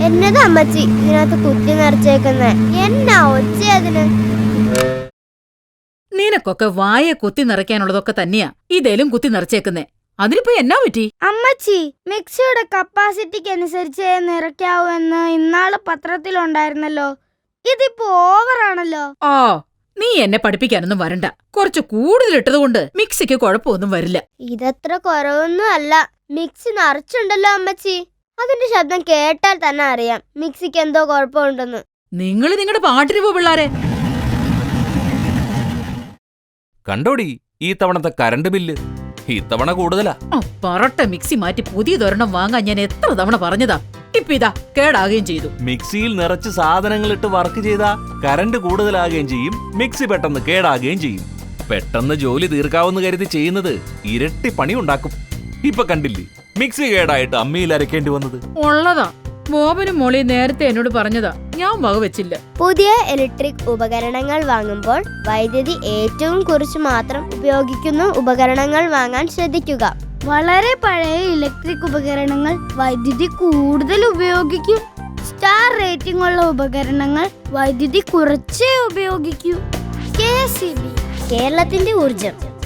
എന്നതാ അമ്മച്ചി ഇതിനകത്ത് കുത്തി നിറച്ചേക്കുന്നേ? എന്നാ ഒച്ച അതിന്? നിനക്കൊക്കെ വായ കുത്തി നിറയ്ക്കാനുള്ളതൊക്കെ തന്നെയാ ഇതേലും കുത്തി നിറച്ചേക്കുന്നേ. അതിനിപ്പോ എന്നാ പറ്റി? അമ്മച്ചി, മിക്സിയുടെ കപ്പാസിറ്റിക്ക് അനുസരിച്ച് നിറയ്ക്കാവൂ എന്ന് ഇന്നാള് പത്രത്തിലുണ്ടായിരുന്നല്ലോ. ഇതിപ്പോ ഓവറാണല്ലോ. ആ, നീ എന്നെ പഠിപ്പിക്കാനൊന്നും വരണ്ട. കുറച്ച് കൂടുതലിട്ടത് കൊണ്ട് മിക്സിക്ക് കുഴപ്പമൊന്നും വരില്ല. ഇതത്ര കുറവൊന്നും അല്ല. മിക്സി നിറച്ചുണ്ടല്ലോ അമ്മച്ചി. അതിന്റെ ശബ്ദം കേട്ടാൽ തന്നെ അറിയാം മിക്സിക്ക് എന്തോ കുഴപ്പമുണ്ടെന്ന്. നിങ്ങൾ നിങ്ങളുടെ പാട്ടിന് പോ പിള്ളാരെ. കണ്ടോടി ഈ തവണത്തെ കറണ്ട് ബില്ല് ഇത്തവണ കൂടുതലാ. പറട്ട മിക്സി മാറ്റി പുതിയതൊരെണ്ണം വാങ്ങാൻ ഞാൻ എത്ര തവണ പറഞ്ഞതാ. ഇപ്പൊ ഇതാ കേടാകുകയും ചെയ്തു. മിക്സിയിൽ നിറച്ച് സാധനങ്ങളിട്ട് വർക്ക് ചെയ്താ കറണ്ട് കൂടുതലാകുകയും ചെയ്യും, മിക്സി പെട്ടെന്ന് കേടാകുകയും ചെയ്യും. പെട്ടെന്ന് ജോലി തീർക്കാവെന്ന് കരുതി ചെയ്യുന്നത് ഇരട്ടി പണി ഉണ്ടാക്കും. ഇപ്പൊ കണ്ടില്ലേ മിക്സി കേടായിട്ട് അമ്മിയിൽ അരക്കേണ്ടി വന്നത്? ഉള്ളതാ. ബോബനും മോളി നേരത്തെ എന്നോട് പറഞ്ഞതാ, ഞാൻ വകവെച്ചില്ല. പുതിയ ഇലക്ട്രിക് ഉപകരണങ്ങൾ വാങ്ങുമ്പോൾ വൈദ്യുതി ഏറ്റവും കുറച്ച് മാത്രം ഉപയോഗിക്കുന്ന ഉപകരണങ്ങൾ വാങ്ങാൻ ശ്രദ്ധിക്കുക. വളരെ പഴയ ഇലക്ട്രിക് ഉപകരണങ്ങൾ വൈദ്യുതി കൂടുതൽ ഉപയോഗിക്കും. സ്റ്റാർ റേറ്റിംഗ് ഉള്ള ഉപകരണങ്ങൾ വൈദ്യുതി കുറച്ചേ ഉപയോഗിക്കൂ. KSEB, കേരളത്തിന്റെ ഊർജം.